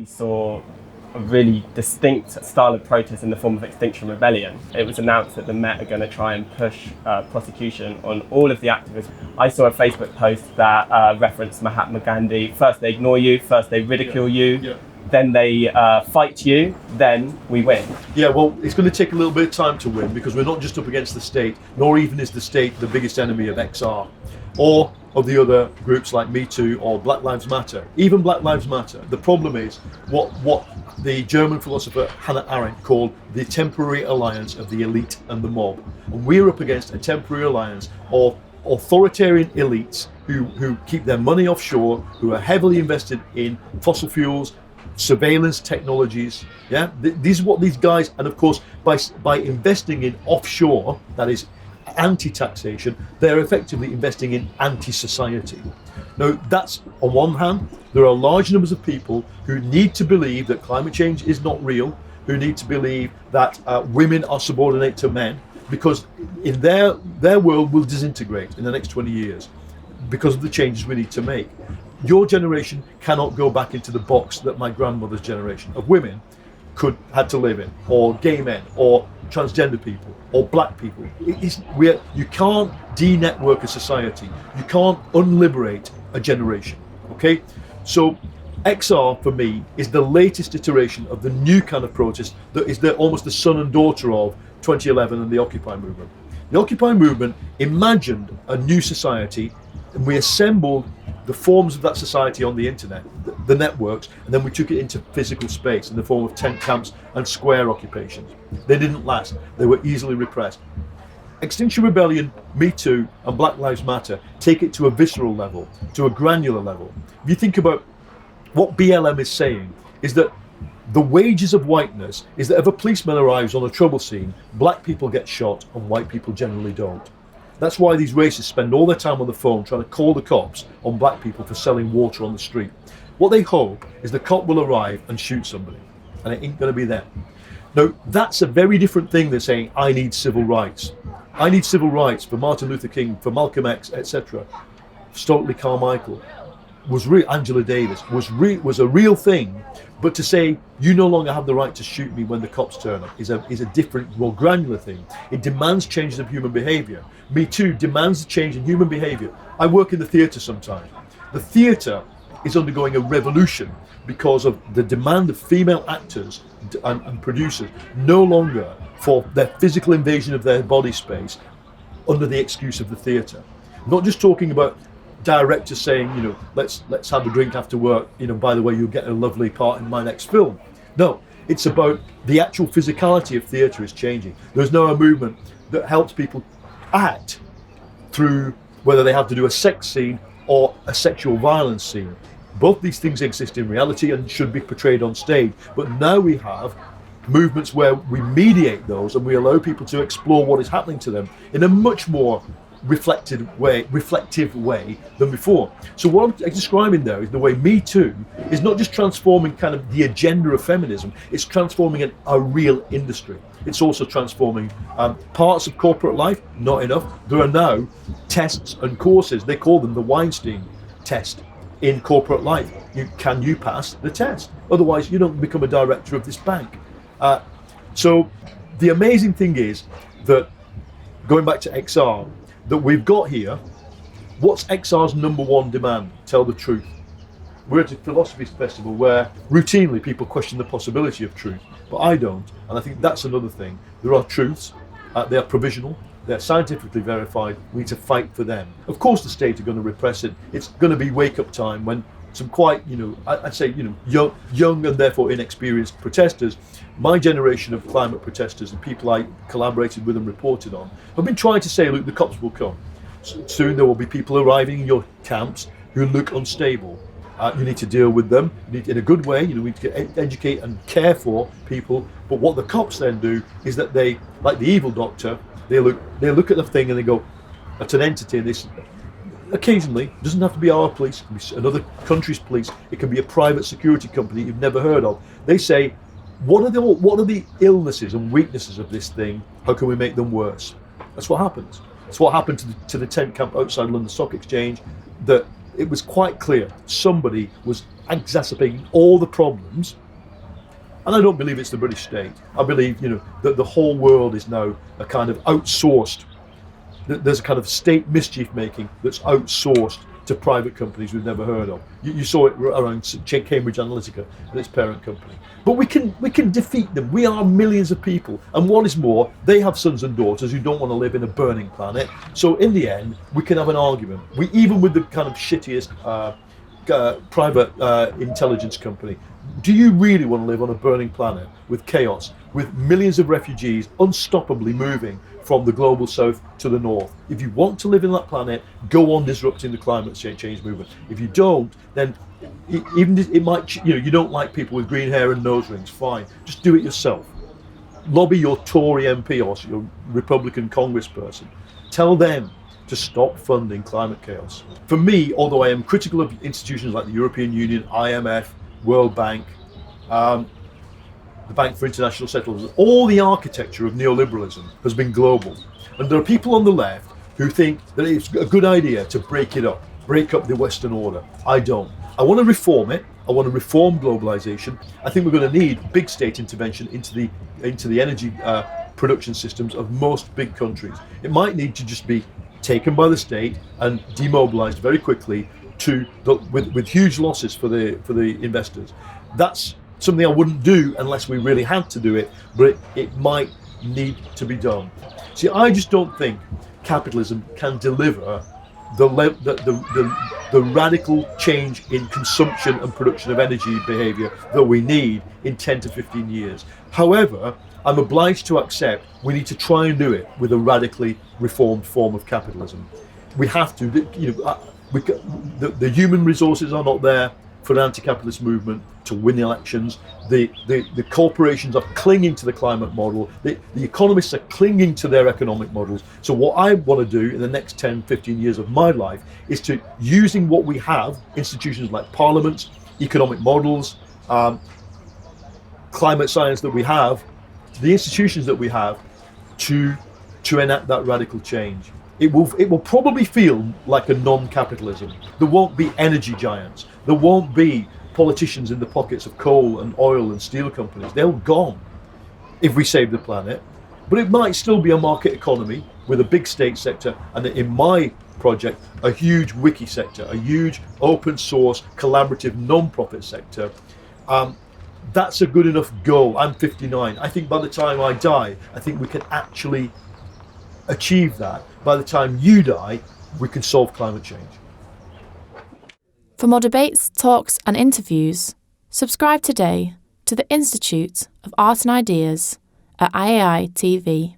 we saw a really distinct style of protest in the form of Extinction Rebellion. It was announced that the Met are going to try and push prosecution on all of the activists. I saw a Facebook post that referenced Mahatma Gandhi. First they ignore you, first they ridicule you, then they fight you, then we win. Yeah, well, it's going to take a little bit of time to win, because we're not just up against the state, nor even is the state the biggest enemy of XR, or of the other groups like Me Too or Black Lives Matter. Even Black Lives Matter. The problem is what the German philosopher Hannah Arendt called the temporary alliance of the elite and the mob. And we're up against a temporary alliance of authoritarian elites who keep their money offshore, who are heavily invested in fossil fuels, surveillance technologies. Yeah, these are what these guys, and of course by investing in offshore, that is anti-taxation, they're effectively investing in anti-society. Now, that's on one hand. There are large numbers of people who need to believe that climate change is not real, who need to believe that women are subordinate to men, because in their world will disintegrate in the next 20 years because of the changes we need to make. Your generation cannot go back into the box that my grandmother's generation of women had to live in, or gay men, or transgender people, or black people. You can't de-network a society. You can't unliberate a generation. Okay, so XR for me is the latest iteration of the new kind of protest that is almost the son and daughter of 2011 and the Occupy movement. The Occupy movement imagined a new society, and we assembled the forms of that society on the internet, the networks, and then we took it into physical space in the form of tent camps and square occupations. They didn't last. They were easily repressed. Extinction Rebellion, Me Too, and Black Lives Matter take it to a visceral level, to a granular level. If you think about what BLM is saying, is that the wages of whiteness is that if a policeman arrives on a trouble scene, black people get shot and white people generally don't. That's why these racists spend all their time on the phone trying to call the cops on black people for selling water on the street. What they hope is the cop will arrive and shoot somebody, and it ain't going to be them. Now, that's a very different thing than saying, I need civil rights. I need civil rights for Martin Luther King, for Malcolm X, etc. Stokely Carmichael, Angela Davis, was a real thing. But to say, you no longer have the right to shoot me when the cops turn up is a different, more granular thing. It demands changes of human behaviour. Me Too demands a change in human behaviour. I work in the theatre sometimes. The theatre is undergoing a revolution because of the demand of female actors and producers no longer for their physical invasion of their body space under the excuse of the theatre. I'm not just talking about directors saying, let's have a drink after work, by the way, you'll get a lovely part in my next film. No, it's about the actual physicality of theatre is changing. There's now a movement that helps people act through whether they have to do a sex scene or a sexual violence scene. Both these things exist in reality and should be portrayed on stage. But now we have movements where we mediate those and we allow people to explore what is happening to them in a much more reflective way than before. So what I'm describing there is the way Me Too is not just transforming kind of the agenda of feminism, it's transforming a real industry. It's also transforming parts of corporate life, not enough. There are now tests and courses, they call them the Weinstein test in corporate life. Can you pass the test? Otherwise you don't become a director of this bank. So the amazing thing is that, going back to XR, that we've got here, what's XR's number one demand? Tell the truth. We're at a philosophy festival where routinely people question the possibility of truth, but I don't, and I think that's another thing. There are truths, they are provisional, they're scientifically verified, we need to fight for them. Of course the state are going to repress it. It's going to be wake-up time when some quite, I'd say, young and therefore inexperienced protesters, my generation of climate protesters and people I collaborated with and reported on, have been trying to say, look, the cops will come. Soon there will be people arriving in your camps who look unstable. You need to deal with them, in a good way, you need to educate and care for people. But what the cops then do is that they, like the evil doctor, they look at the thing and they go, that's an entity, and this occasionally, it doesn't have to be our police, it can be another country's police, it can be a private security company you've never heard of. They say, what are the illnesses and weaknesses of this thing? How can we make them worse? That's what happens. That's what happened to the tent camp outside London Stock Exchange, that it was quite clear somebody was exacerbating all the problems. And I don't believe it's the British state. I believe, that the whole world is now a kind of outsourced. There's a kind of state mischief making that's outsourced to private companies we've never heard of. You saw it around Cambridge Analytica and its parent company. But we can defeat them. We are millions of people, and what is more, they have sons and daughters who don't want to live in a burning planet. So in the end, we can have an argument. Even with the kind of shittiest private intelligence company, do you really want to live on a burning planet with chaos, with millions of refugees unstoppably moving from the global south to the north? If you want to live in that planet, go on disrupting the climate change movement. If you don't, then even it might, you don't like people with green hair and nose rings, fine, just do it yourself. Lobby your Tory MP or your Republican congressperson. Tell them to stop funding climate chaos. For me, although I am critical of institutions like the European Union, IMF, World Bank, the Bank for International Settlements, all the architecture of neoliberalism has been global. And there are people on the left who think that it's a good idea to break it up, break up the Western order. I don't. I want to reform it. I want to reform globalization. I think we're going to need big state intervention into the energy production systems of most big countries. It might need to just be taken by the state and demobilized very quickly with huge losses for the investors. That's something I wouldn't do unless we really had to do it, but it might need to be done. See, I just don't think capitalism can deliver the radical change in consumption and production of energy behaviour that we need in 10 to 15 years. However, I'm obliged to accept we need to try and do it with a radically reformed form of capitalism. We have to. The human resources are not there for an anti-capitalist movement to win elections. The corporations are clinging to the climate model. The economists are clinging to their economic models. So what I want to do in the next 10, 15 years of my life is to, using what we have, institutions like parliaments, economic models, climate science that we have, the institutions that we have, to enact that radical change. It will probably feel like a non-capitalism. There won't be energy giants. There won't be politicians in the pockets of coal and oil and steel companies. They're all gone if we save the planet. But it might still be a market economy with a big state sector, and in my project, a huge wiki sector, a huge open source, collaborative, non-profit sector. That's a good enough goal. I'm 59. I think by the time I die, I think we can actually achieve that. By the time you die, we can solve climate change. For more debates, talks and interviews, subscribe today to the Institute of Art and Ideas at IAI TV.